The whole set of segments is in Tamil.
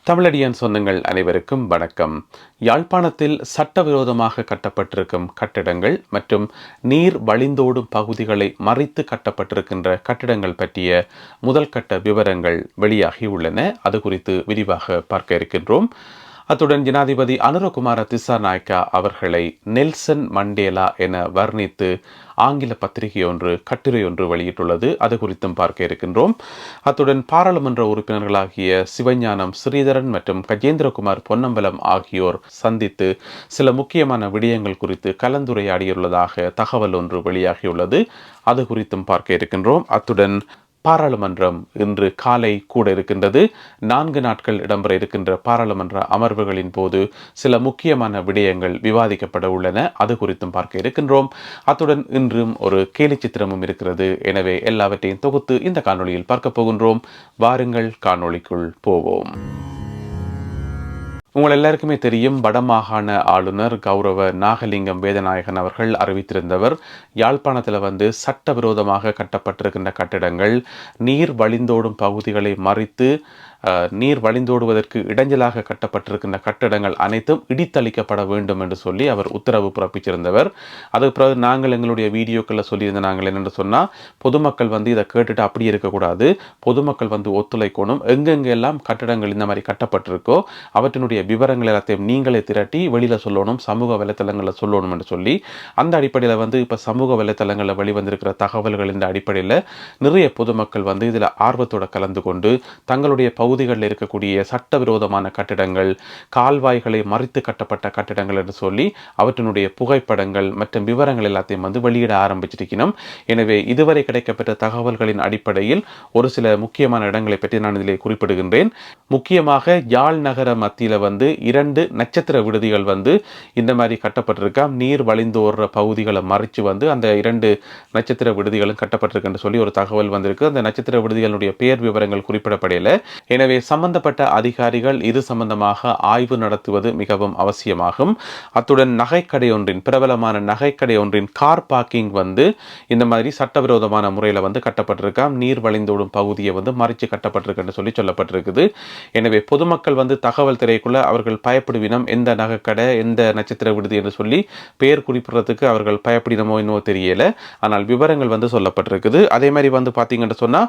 தமிழடியான் சொந்தங்கள் அனைவருக்கும் வணக்கம். யாழ்ப்பாணத்தில் சட்டவிரோதமாக கட்டப்பட்டிருக்கும் கட்டிடங்கள் மற்றும் நீர் வழிந்தோடும் பகுதிகளை மறைத்து கட்டப்பட்டிருக்கின்ற கட்டிடங்கள் பற்றிய முதல் கட்ட விவரங்கள் வெளியாகியுள்ளன. அது குறித்து விரிவாக பார்க்க இருக்கின்றோம். அத்துடன் ஜனாதிபதி அனுரகுமார திசாநாயக்கா அவர்களை நெல்சன் மண்டேலா என வர்ணித்து ஆங்கில பத்திரிகை கட்டுரை ஒன்று வெளியிட்டுள்ளது. அது குறித்தும் பார்க்க இருக்கின்றோம். அத்துடன் பாராளுமன்ற உறுப்பினர்களாகிய சிவஞானம் ஸ்ரீதரன் மற்றும் கஜேந்திரகுமார் பொன்னம்பலம் ஆகியோர் சந்தித்து சில முக்கியமான விடயங்கள் குறித்து கலந்துரையாடியுள்ளதாக தகவல் ஒன்று வெளியாகியுள்ளது. அது குறித்தும் பார்க்க இருக்கின்றோம். அத்துடன் பாராளுமன்றம் இன்று காலை கூட இருக்கின்றது. 4 நாட்கள் இடம்பெற இருக்கின்ற பாராளுமன்ற அமர்வுகளின் போது சில முக்கியமான விடயங்கள் விவாதிக்கப்பட உள்ளன. அது குறித்தும் பார்க்க இருக்கின்றோம். அத்துடன் இன்றும் ஒரு கேலி சித்திரமும் இருக்கிறது. எனவே எல்லாவற்றையும் தொகுத்து இந்த காணொளியில் பார்க்க போகின்றோம். வாருங்கள் காணொளிக்குள் போவோம். உங்கள் எல்லாருக்குமே தெரியும், வடமாகாண ஆளுநர் கௌரவ நாகலிங்கம் வேதநாயகன் அவர்கள் அறிவித்திருந்தவர், யாழ்ப்பாணத்தில் சட்டவிரோதமாக கட்டப்பட்டிருக்கின்ற கட்டிடங்கள் நீர் வழிந்தோடும் பகுதிகளை மறித்து நீர் வழிந்தோடுவதற்கு இடைஞ்சலாக கட்டப்பட்டிருக்கின்ற கட்டிடங்கள் அனைத்தும் இடித்தளிக்கப்பட வேண்டும் என்று சொல்லி அவர் உத்தரவு பிறப்பிச்சிருந்தவர். அதுக்கு பிறகு நாங்கள் எங்களுடைய வீடியோக்களில் சொல்லியிருந்த நாங்கள் என்னென்று சொன்னால், பொதுமக்கள் இதை கேட்டுட்டு அப்படி இருக்கக்கூடாது, பொதுமக்கள் ஒத்துழைக்கணும், எங்கெங்கெல்லாம் கட்டிடங்கள் இந்த மாதிரி கட்டப்பட்டிருக்கோ அவற்றினுடைய விவரங்கள் எல்லாத்தையும் நீங்களே திரட்டி வெளியில் சொல்லணும், சமூக வலைத்தளங்களில் சொல்லணும் என்று சொல்லி, அந்த அடிப்படையில் இப்போ சமூக வலைத்தளங்களில் வெளிவந்திருக்கிற தகவல்களின் அடிப்படையில் நிறைய பொதுமக்கள் இதில் ஆர்வத்தோடு கலந்து கொண்டு தங்களுடைய பகுதிகளில் இருக்கக்கூடிய சட்டவிரோதமான கட்டிடங்கள், கால்வாய்களை மறித்து கட்டப்பட்ட கட்டிடங்கள் என்று சொல்லி அவற்றினுடைய புகைப்படங்கள் மற்றும் விவரங்கள் எல்லாத்தையும் வெளியிட ஆரம்பிச்சிருக்கணும். எனவே இதுவரை கிடைக்கப்பட்ட தகவல்களின் அடிப்படையில் ஒரு சில முக்கியமான இடங்களை பற்றி நான் இதிலே குறிப்பிடுகின்றேன். முக்கியமாக யாழ் நகர மத்தியில் 2 நட்சத்திர விடுதிகள் இந்த மாதிரி கட்டப்பட்டிருக்காம். நீர் வழிந்தோடுற பகுதிகளை மறைச்சு அந்த 2 நட்சத்திர விடுதிகளும் கட்டப்பட்டிருக்கு என்று சொல்லி ஒரு தகவல் வந்திருக்கு. அந்த நட்சத்திர விடுதிகளுடைய பெயர் விவரங்கள் குறிப்பிடப்படையில. எனவே சம்பந்தப்பட்ட அதிகாரிகள் இது சம்பந்தமாக ஆய்வு நடத்துவது மிகவும் அவசியமாகும். அத்துடன் பிரபலமான நகைக்கடை ஒன்றின் கார் பார்க்கிங் இந்த மாதிரி சட்டவிரோதமான முறையில் கட்டப்பட்டிருக்காம். நீர் வழிந்தோடும் பகுதியை மறைச்சு கட்டப்பட்டிருக்கு சொல்லி சொல்லப்பட்டிருக்குது. எனவே பொதுமக்கள் தகவல் திரைக்குள்ள அவர்கள் பயப்படுவினம், எந்த நகைக்கடை எந்த நட்சத்திர விடுதி என்று சொல்லி பெயர் குறிப்பிடுறதுக்கு அவர்கள் பயப்படினமோ என்னவோ தெரியல. ஆனால் விவரங்கள் சொல்லப்பட்டிருக்குது. அதே மாதிரி பார்த்தீங்கன்னு சொன்னா,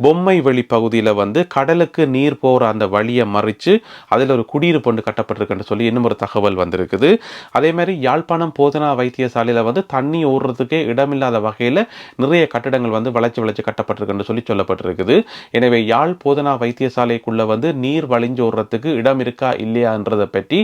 பொம்மை வெளி பகுதியில் கடலுக்கு நீர் போற அந்த வழியை மறிச்சு அதில் ஒரு குடியிருப்பு ஒன்று கட்டப்பட்டிருக்கு சொல்லி இன்னும் ஒரு தகவல் வந்திருக்குது. அதே மாதிரி யாழ்ப்பாணம் போதனா வைத்தியசாலையில் தண்ணி ஓடுறதுக்கே இடமில்லாத வகையில் நிறைய கட்டிடங்கள் வளைச்சு கட்டப்பட்டிருக்கு சொல்லி சொல்லப்பட்டிருக்குது. எனவே யாழ் போதனா வைத்தியசாலைக்குள்ள நீர் வழிஞ்சு ஓடுறதுக்கு இடம் இருக்கா இல்லையான்றதை பற்றி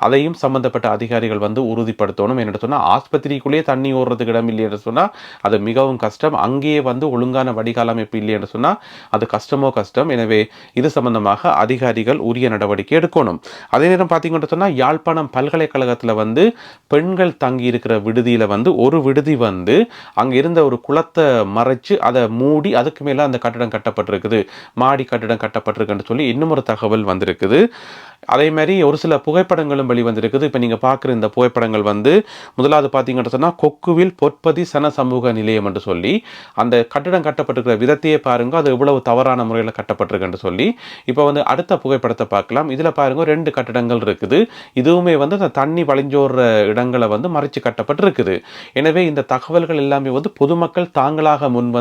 அதையும் சம்பந்தப்பட்ட அதிகாரிகள் உறுதிப்படுத்தணும். என்ன சொன்னா, ஆஸ்பத்திரிக்குள்ளேயே தண்ணி ஓடுறதுக்கு இடம் இல்லை என்று சொன்னா அது மிகவும் கஷ்டம். அங்கேயே ஒழுங்கான வடிகால் அமைப்பு இல்லை என்று சொன்னா அது கஷ்டமோ கஷ்டம். எனவே இது சம்பந்தமாக அதிகாரிகள் உரிய நடவடிக்கை எடுக்கணும். அதே நேரம் பார்த்தீங்கன்னு சொன்னா, யாழ்ப்பாணம் பல்கலைக்கழகத்தில் பெண்கள் தங்கி இருக்கிற விடுதியில் ஒரு விடுதி அங்க இருந்த ஒரு குளத்தை மறைச்சு அதை மூடி அதுக்கு மேல அந்த கட்டடம் கட்டப்பட்டிருக்குது, மாடி கட்டடம் கட்டப்பட்டிருக்குன்னு சொல்லி இன்னும் ஒரு தகவல் வந்திருக்குது. அதே மாதிரி ஒரு சில புகைப்படங்களும் வெளிவந்திருக்குது. இப்போ நீங்கள் பார்க்குற இந்த புகைப்படங்கள் முதலாவது பார்த்தீங்கன்னு சொன்னால், கொக்குவில் பொற்பதி சன சமூக நிலையம் என்று சொல்லி அந்த கட்டடம் கட்டப்பட்டிருக்கிற விதத்தையே பாருங்க, அது எவ்வளவு தவறான முறையில் கட்டப்பட்டிருக்கு சொல்லி. இப்போ அடுத்த புகைப்படத்தை பார்க்கலாம். இதில் பாருங்க 2 கட்டடங்கள் இருக்குது. இதுவுமே அந்த தண்ணி வழிஞ்சோடுற இடங்களை மறைச்சு கட்டப்பட்டிருக்குது. எனவே இந்த தகவல்கள் எல்லாமே பொதுமக்கள் தாங்களாக முன்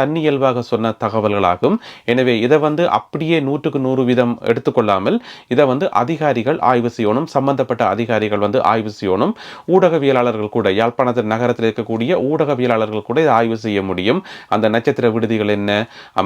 தண்ணி இயல்பாக சொன்ன தகவல்களாகும். எனவே இதை அப்படியே 100க்கு 100 வீதம் எடுத்துக்கொள்ளாமல் இதை அதிகாரிகள் ஆய்வு செய்யணும். சம்பந்தப்பட்ட அதிகாரிகள் ஆய்வு செய்யணும். ஊடகவியலாளர்கள் கூட, யாழ்ப்பாணத்தில் நகரத்தில் இருக்கக்கூடிய ஊடகவியலாளர்கள் கூட இதை ஆய்வு செய்ய முடியும். அந்த நட்சத்திர விடுதிகள் என்ன,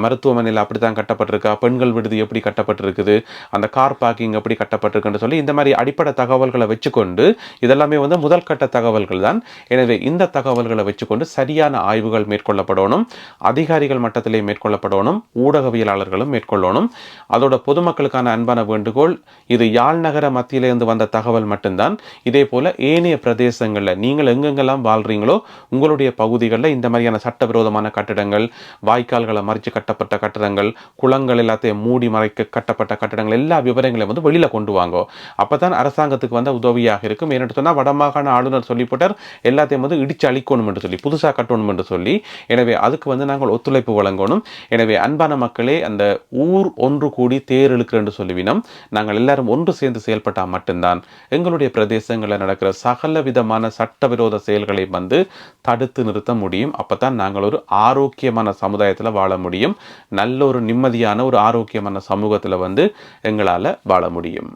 மருத்துவமனையில் அப்படித்தான் கட்டப்பட்டிருக்கா, பெண்கள் விடுதி எப்படி கட்டப்பட்டிருக்குது, அந்த கார் பார்க்கிங் எப்படி கட்டப்பட்டிருக்குன்னு சொல்லி இந்த மாதிரி அடிப்படை தகவல்களை வச்சுக்கொண்டு, இதெல்லாமே முதல் கட்ட தகவல்கள் தான். எனவே இந்த தகவல்களை வச்சுக்கொண்டு சரியான ஆய்வுகள் மேற்கொள்ளப்படணும். அதிகாரிகள் மட்டத்திலே மேற்கொள்ளப்படணும், ஊடகவியலாளர்களும் மேற்கொள்ளணும். அதோட பொதுமக்களுக்கான அன்பான வேண்டுகோள், இது யாழ் நகர மத்தியிலிருந்து வந்த தகவல் மட்டும்தான். இதே போல ஏனைய பிரதேசங்களில் நீங்கள் எங்கெங்கெல்லாம் வாழ்றீங்களோ உங்களுடைய பகுதிகளில் இந்த மாதிரியான சட்டவிரோதமான கட்டிடங்கள், வாய்க்கால்களை மறைச்சு கட்டப்பட்ட கட்டிடங்கள், குளங்கள் எல்லாத்தையும் மூடி மறைக்க கட்டப்பட்ட கட்டிடங்கள் எல்லா விவரங்களையும் வந்து வெளியில கொண்டு வாங்க. அப்பதான் அரசாங்கத்துக்கு வந்து உதவியாக இருக்கும். ஏன்னு சொன்னா வடமாகாண ஆளுநர் சொல்லி போட்டார் எல்லாத்தையும் வந்து இடிச்சு அழிக்கணும் என்று சொல்லி, புதுசாக கட்டணும் என்று சொல்லி. எனவே அதுக்கு வந்து நாங்கள் ஒத்துழைப்பு வழங்கணும். எனவே அன்பான மக்களே, அந்த ஊர் ஒன்று கூடி தேர் இழுக்கிற என்று சொல்லுவினோம். நாங்கள் எல்லாரும் ஒன்று சேர்ந்து செயல்பட்டால் மட்டும்தான் எங்களுடைய பிரதேசங்களில் நடக்கிற சகல விதமான சட்டவிரோத செயல்களை வந்து தடுத்து நிறுத்த முடியும். அப்பதான் நாங்கள் ஒரு ஆரோக்கியமான சமுதாயத்தில் வாழ முடியும். நல்ல ஒரு நிம்மதியான ஒரு ஆரோக்கியமான சமூகத்தில் வந்து எங்களால் வாழ முடியும்.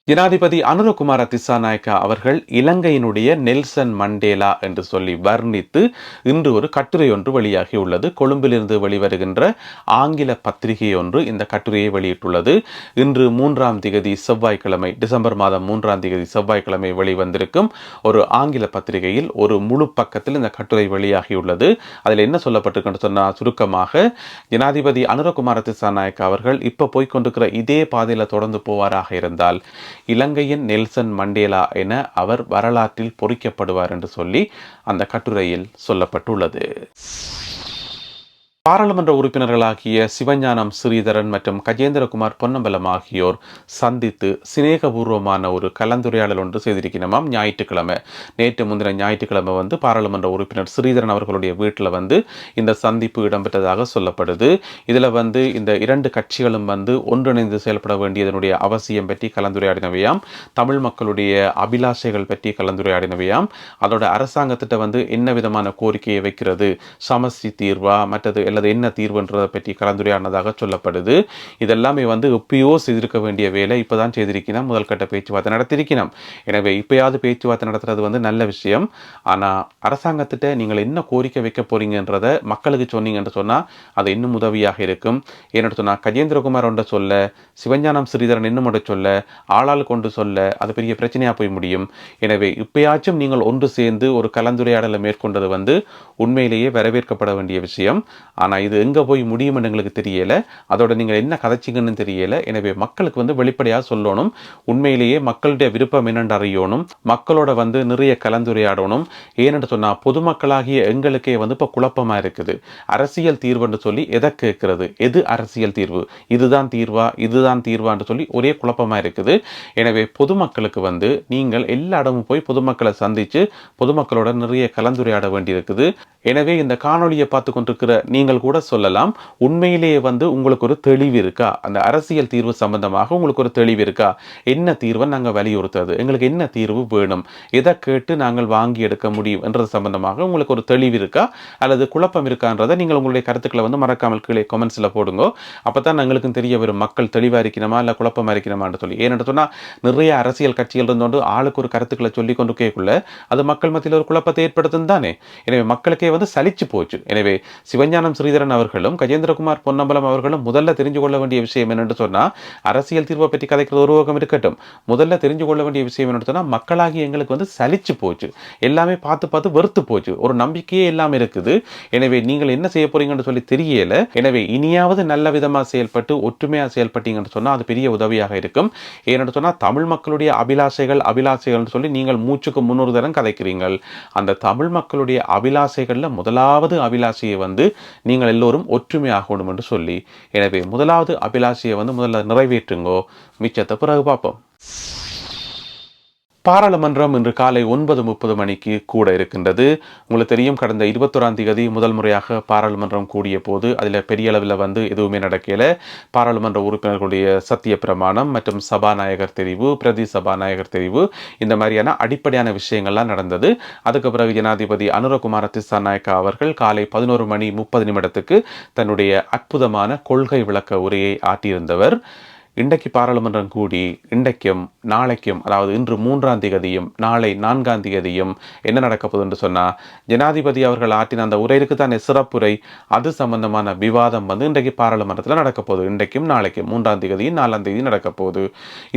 ஜனாதிபதி அனுரகுமார திசாநாயக்கா அவர்கள் இலங்கையினுடைய நெல்சன் மண்டேலா என்று சொல்லி வர்ணித்து இன்று ஒரு கட்டுரை ஒன்று வெளியாகி உள்ளது. கொழும்பிலிருந்து வெளிவருகின்ற ஆங்கில பத்திரிகை ஒன்று இந்த கட்டுரையை வெளியிட்டுள்ளது. இன்று 3ஆம் திகதி செவ்வாய்க்கிழமை, டிசம்பர் மாதம் 3ஆம் திகதி செவ்வாய்க்கிழமை வெளிவந்திருக்கும் ஒரு ஆங்கில பத்திரிகையில் ஒரு முழு பக்கத்தில் இந்த கட்டுரை வெளியாகியுள்ளது. அதில் என்ன சொல்லப்பட்டிருக்கு சொன்னால், சுருக்கமாக ஜனாதிபதி அனுரகுமார திசாநாயக்கா அவர்கள் இப்போ போய்கொண்டிருக்கிற இதே பாதையில் தொடர்ந்து போவாராக இருந்தால் இலங்கையின் நெல்சன் மண்டேலா என அவர் வரலாற்றில் பொறிக்கப்படுவார் என்று சொல்லி அந்த கட்டுரையில் சொல்லப்பட்டுள்ளது. பாராளுமன்ற உறுப்பினர்களாகிய சிவஞானம் ஸ்ரீதரன் மற்றும் கஜேந்திரகுமார் பொன்னம்பலம் ஆகியோர் சந்தித்து சிநேகபூர்வமான ஒரு கலந்துரையாடல் ஒன்று செய்திருக்கிறோமாம். ஞாயிற்றுக்கிழமை, நேற்று முந்தின ஞாயிற்றுக்கிழமை வந்து பாராளுமன்ற உறுப்பினர் ஸ்ரீதரன் அவர்களுடைய வீட்டில் வந்து இந்த சந்திப்பு இடம்பெற்றதாக சொல்லப்படுது. இதில் வந்து இந்த இரண்டு கட்சிகளும் வந்து ஒன்றிணைந்து செயல்பட வேண்டியதனுடைய அவசியம் பற்றி கலந்துரையாடினவையாம். தமிழ் மக்களுடைய அபிலாஷைகள் பற்றி கலந்துரையாடினவையாம். அதோட அரசாங்கத்திட்ட வந்து என்ன விதமான கோரிக்கையை வைக்கிறது, சமஸ்டி தீர்வா மற்றது அல்லது என்ன தீர்வுன்றதை பற்றி கலந்துரையாடினதாக சொல்லப்படுது. இதெல்லாமே வந்து எப்பயோ செய்திருக்க வேண்டிய வேலை இப்போதான் செய்திருக்கணும். முதல் கட்ட பேச்சுவார்த்தை நடத்திருக்கணும். எனவே இப்பயாவது பேச்சுவார்த்தை நடத்துறது வந்து நல்ல விஷயம். ஆனால் அரசாங்கத்திட்ட நீங்கள் என்ன கோரிக்கை வைக்க போறீங்கன்றதை மக்களுக்கு சொன்னீங்கன்னு சொன்னால் அது இன்னும் உதவியாக இருக்கும். ஏன்னு சொன்னால் கஜேந்திரகுமார் ஒன்றை சொல்ல, சிவஞானம் ஸ்ரீதரன் இன்னும் ஒன்றை சொல்ல, ஆளால் கொண்டு சொல்ல அது பெரிய பிரச்சனையாக போய் முடியும். எனவே இப்பயாச்சும் நீங்கள் ஒன்று சேர்ந்து ஒரு கலந்துரையாடலை மேற்கொண்டது வந்து உண்மையிலேயே வரவேற்கப்பட வேண்டிய விஷயம். ஆனால் இது எங்கே போய் முடியும்னு எங்களுக்கு தெரியலை. அதோட நீங்கள் என்ன கதைச்சிங்கன்னு தெரியலை. எனவே மக்களுக்கு வந்து வெளிப்படையாக சொல்லணும். உண்மையிலேயே மக்களுடைய விருப்பம் என்னென்று அறியணும். மக்களோட வந்து நிறைய கலந்துரையாடணும். ஏனென்று சொன்னால் பொதுமக்களாகிய எங்களுக்கே வந்து இப்போ குழப்பமாக இருக்குது. அரசியல் தீர்வுன்னு சொல்லி எதை கேட்கறது, எது அரசியல் தீர்வு, இதுதான் தீர்வா இதுதான் தீர்வான்னு சொல்லி ஒரே குழப்பமாக இருக்குது. எனவே பொதுமக்களுக்கு வந்து நீங்கள் எல்லா இடமும் போய் பொதுமக்களை சந்தித்து பொதுமக்களோட நிறைய கலந்துரையாட வேண்டியிருக்குது. எனவே இந்த காணொலியை பார்த்து கொண்டிருக்கிற நீங்கள் கூட சொல்லலாம், உண்மையிலேயே வந்து உங்களுக்கு ஒரு தெளிவு இருக்கா, அந்த அரசியல் தீர்வு சம்பந்தமாக உங்களுக்கு ஒரு தெளிவு இருக்கா, என்ன தீர்வை நாங்கள் வலியுறுத்துறது, எங்களுக்கு என்ன தீர்வு வேணும், எதை கேட்டு நாங்கள் வாங்கி எடுக்க முடியும் என்றது சம்பந்தமாக உங்களுக்கு ஒரு தெளிவு இருக்கா அல்லது குழப்பம் இருக்கான்றதை நீங்கள் உங்களுடைய கருத்துக்களை வந்து மறக்காமல் கீழே கமெண்ட்ஸில் போடுங்க. அப்போ தான் எங்களுக்கும் தெரிய வரும் மக்கள் தெளிவாக இருக்கணுமா இல்லை குழப்பமாக இருக்கணுமான்னு சொல்லி. ஏன்னு சொன்னால் நிறைய அரசியல் கட்சிகள் இருந்தோண்டு ஆளுக்கு ஒரு கருத்துக்களை சொல்லி கொண்டு கேட்குள்ள அது மக்கள் மத்தியில் ஒரு குழப்பத்தை ஏற்படுத்தும் தானே. எனவே மக்களுக்கே வந்து சலிச்சு போச்சு. எனவே சிவஞானம் ஸ்ரீதரன் அவர்களும் கஜேந்திரகுமார் பொன்னம்பலம் அவர்களும் முதல்ல தெரிஞ்சு கொள்ள வேண்டிய விஷயம் என்னென்று சொன்னால், அரசியல் தீர்வை பற்றி கதைக்கிறது ஒரு பக்கம் இருக்கட்டும், முதல்ல தெரிஞ்சு கொள்ள வேண்டிய விஷயம் என்னென்னு சொன்னால், மக்களாகி எங்களுக்கு வந்து சலிச்சு போச்சு, எல்லாமே பார்த்து பார்த்து வெறுத்து போச்சு, ஒரு நம்பிக்கையே எல்லாமே இருக்குது. எனவே நீங்கள் என்ன செய்ய போறீங்கன்னு சொல்லி தெரியல. எனவே இனியாவது நல்ல விதமாக செயல்பட்டு ஒற்றுமையாக செயல்பட்டீங்கன்னு சொன்னால் அது பெரிய உதவியாக இருக்கும். ஏன்னு சொன்னால் தமிழ் மக்களுடைய அபிலாஷைகள் சொல்லி நீங்கள் மூச்சுக்கு 300 தரம் கதைக்கிறீங்கள். அந்த தமிழ் மக்களுடைய அபிலாஷைகளில் முதலாவது அபிலாஷையை வந்து நீங்கள் எல்லோரும் ஒற்றுமையாகணும் என்று சொல்லி, எனவே முதலாவது அபிலாஷையை வந்து முதல்ல நிறைவேற்றுங்கோ, மிச்சத்தை பிறகு பார்ப்போம். பாராளுமன்றம் இன்று காலை 9:30 மணிக்கு கூட இருக்கின்றது. உங்களுக்கு தெரியும், கடந்த 21ஆம் தேதி முதல் முறையாக பாராளுமன்றம் கூடிய போது அதில் பெரிய அளவில் வந்து எதுவுமே நடக்கல. பாராளுமன்ற உறுப்பினர்களுடைய சத்திய பிரமாணம் மற்றும் சபாநாயகர் தெரிவு, பிரதி சபாநாயகர் தெரிவு, இந்த மாதிரியான அடிப்படையான விஷயங்கள்லாம் நடந்தது. அதுக்கு பிறகு ஜனாதிபதி அனுரகுமார திசாநாயக்கா அவர்கள் காலை 11:30 தன்னுடைய அற்புதமான கொள்கை விளக்க உரையை ஆற்றியிருந்தவர். இன்றைக்கு பாராளுமன்றம் கூடி இன்றைக்கும் நாளைக்கும், அதாவது இன்று 3ஆம் தேதியும் நாளை 4ஆம் தேதியும் என்ன நடக்க போகுது என்று சொன்னால், ஜனாதிபதி அவர்கள் ஆற்றின அந்த உரைக்கு தானே சிறப்புரை, அது சம்பந்தமான விவாதம் வந்து இன்றைக்கு பாராளுமன்றத்தில் நடக்க போகுது. இன்றைக்கும் நாளைக்கும் 3ஆம் தேதியும் 4ஆம் தேதியும் நடக்க போகுது.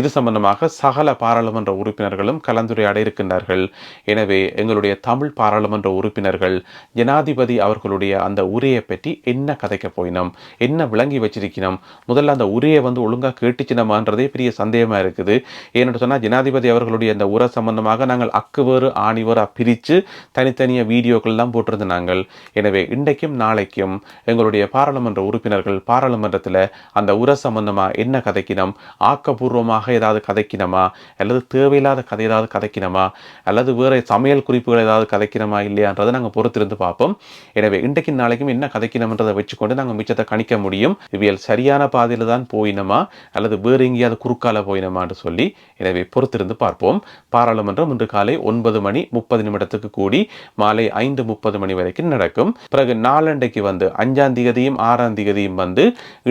இது சம்பந்தமாக சகல பாராளுமன்ற உறுப்பினர்களும் கலந்துரையாட இருக்கின்றார்கள். எனவே எங்களுடைய தமிழ் பாராளுமன்ற உறுப்பினர்கள் ஜனாதிபதி அவர்களுடைய அந்த உரையை பற்றி என்ன கதைக்க போயினோம், என்ன விளங்கி வச்சிருக்கணும், முதல்ல அந்த உரையை வந்து ஒழுங்காக கேட்டுச்சினமான்றதே பெரிய சந்தேகமாக இருக்குது. ஏன்னு சொன்னால் ஜனாதிபதி அவர்களுடைய அந்த உரை சம்பந்தமாக நாங்கள் அக்குவேறு ஆணிவேறு பிரித்து தனித்தனியாக வீடியோக்கள்லாம் போட்டிருந்த நாங்கள். எனவே இன்றைக்கும் நாளைக்கும் எங்களுடைய பாராளுமன்ற உறுப்பினர்கள் பாராளுமன்றத்தில் அந்த உரை சம்பந்தமாக என்ன கதைக்கினோம், ஆக்கப்பூர்வமாக ஏதாவது கதைக்கினமா, அல்லது தேவையில்லாத கதை ஏதாவது கதைக்கினமா, அல்லது வேறு சமையல் குறிப்புகள் ஏதாவது கதைக்கினமா இல்லையான்றதை நாங்கள் பொறுத்திருந்து பார்ப்போம். எனவே இன்றைக்கு நாளைக்கும் என்ன கதைக்கணும்ன்றதை வச்சுக்கொண்டு நாங்கள் மிச்சத்தை கணிக்க முடியும். இவியல் சரியான பாதையில் தான் போயினமா அல்லது வேறு எங்கேயாவது குறுக்கால போயினமான்னு சொல்லி. எனவே பொறுத்திருந்து பார்ப்போம். பாராளுமன்றம் இன்று காலை 9:30 கூடி மாலை 5:30 வரைக்கும் நடக்கும். பிறகு நாளண்டைக்கு 5ஆம் தேதியும் 6ஆம் தேதியும்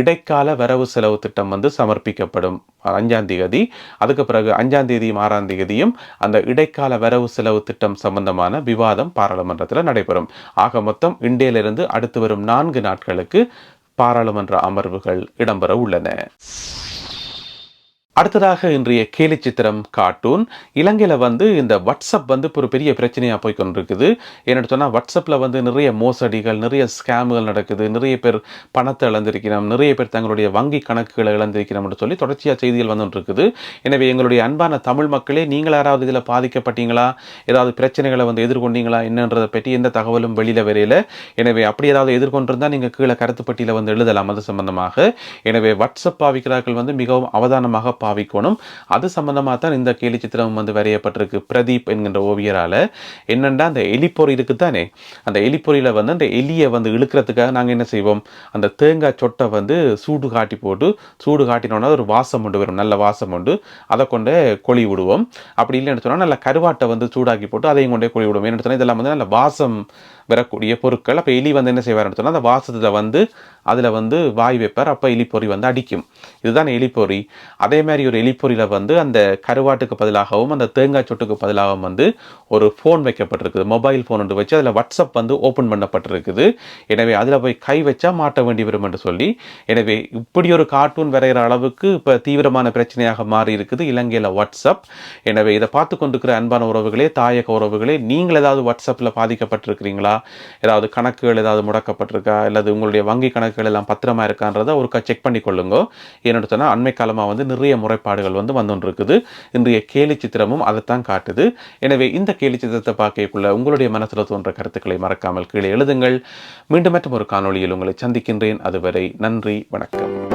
இடைக்கால வரவு செலவு திட்டம் சமர்ப்பிக்கப்படும். 5ஆம் தேதி, அதுக்கு பிறகு 5ஆம் தேதியும் 6ஆம் தேதியும் அந்த இடைக்கால வரவு செலவு திட்டம் சம்பந்தமான விவாதம் பாராளுமன்றத்தில் நடைபெறும். ஆக மொத்தம் இன்றையிலிருந்து அடுத்து வரும் 4 நாட்களுக்கு பாராளுமன்ற அமர்வுகள் இடம்பெற உள்ளன. அடுத்ததாக இன்றைய கேலி சித்திரம் கார்ட்டூன். இலங்கையில் இந்த வாட்ஸ்அப் ஒரு பெரிய பிரச்சனையாக போய் கொண்டிருக்குது. ஏன்னு சொன்னால் வாட்ஸ்அப்பில் நிறைய மோசடிகள், நிறைய ஸ்கேமுகள் நடக்குது. நிறைய பேர் பணத்தை இழந்திருக்கிறோம், நிறைய பேர் தங்களுடைய வங்கி கணக்குகளை இழந்திருக்கிறோம்னு சொல்லி தொடர்ச்சியாக செய்திகள் வந்துருக்குது. எனவே எங்களுடைய அன்பான தமிழ் மக்களே, நீங்கள் யாராவது இதில் பாதிக்கப்பட்டீங்களா, ஏதாவது பிரச்சனைகளை எதிர்கொண்டீங்களா என்னன்றதை பற்றி எந்த தகவலும் வெளியில் வரையில. எனவே அப்படி ஏதாவது எதிர்கொண்டிருந்தால் நீங்கள் கீழே கருத்துப்பட்டியில் எழுதலாம் அது சம்பந்தமாக. எனவே வாட்ஸ்அப் பாவிக்கிறார்கள் மிகவும் அவதானமாக பாவிக்கணும். அது சம்பந்தமாக தான் இந்த கேலி சித்திரம் வரையப்பட்டிருக்கு. பிரதீப் என்கின்ற ஓவியரால. என்னென்னா அந்த எலிப்பொறி இருக்குதானே, அந்த எலிப்பொறியில அந்த எலியை இழுக்கிறதுக்காக நாங்கள் என்ன செய்வோம், அந்த தேங்காய் சொட்டை சூடு காட்டி போட்டு, சூடு காட்டினோன்னா ஒரு வாசம் உண்டு வரும், நல்ல வாசம் உண்டு. அதை கொண்டே கொளி விடுவோம். அப்படி இல்லைன்னு சொன்னால் நல்ல கருவாட்டை சூடாக்கி போட்டு அதையும் கொண்டே கொளி விடுவோம். என்ன சொன்னால் இதெல்லாம் நல்ல வாசம் வரக்கூடிய பொருட்கள். அப்போ எலி என்ன செய்வார்னு சொன்னால் அந்த வாசத்தை அதில் வாய் வைப்பார். அப்போ எலிப்பொறி அடிக்கும். இதுதான் எலிப்பொறி. அதே மாதிரி ஒரு எலிப்பொறியில் அந்த கருவாட்டுக்கு பதிலாகவும் அந்த தேங்காய் சொட்டுக்கு பதிலாகவும் ஒரு ஃபோன் வைக்கப்பட்டிருக்குது. மொபைல் ஃபோன் ஒன்று வச்சு அதில் வாட்ஸ்அப் ஓப்பன் பண்ணப்பட்டிருக்குது. எனவே அதில் போய் கை வச்சா மாட்ட வேண்டி வரும் என்று சொல்லி. எனவே இப்படி ஒரு கார்ட்டூன் வரைகிற அளவுக்கு இப்போ தீவிரமான பிரச்சனையாக மாறி இருக்குது இலங்கையில் வாட்ஸ்அப். எனவே இதை பார்த்து கொண்டிருக்கிற அன்பான உறவுகளே, தாயக உறவுகளே, நீங்கள் ஏதாவது வாட்ஸ்அப்பில் பாதிக்கப்பட்டிருக்கிறீங்களா, ஏதாவது கணக்குகள் ஏதாவது முடக்கப்பட்டிருக்கா, அல்லது உங்களுடைய வங்கி கணக்குகள் எல்லாம் பத்திரமா இருக்கான்றதை ஒரு செக் பண்ணி கொள்ளுங்க. ஏன்னு சொன்னால் அண்மை காலமாக நிறைய முறைப்பாடுகள் வந்துருக்குது. இன்றைய கேலி சித்திரமும் அதைத்தான் காட்டுது. எனவே இந்த கேலி சித்திரத்தை பார்க்கக்குள்ள உங்களுடைய மனசில் தோன்ற கருத்துக்களை மறக்காமல் கீழே எழுதுங்கள். மீண்டும் மற்றும் ஒரு காணொளியில் உங்களை சந்திக்கின்றேன். அதுவரை நன்றி, வணக்கம்.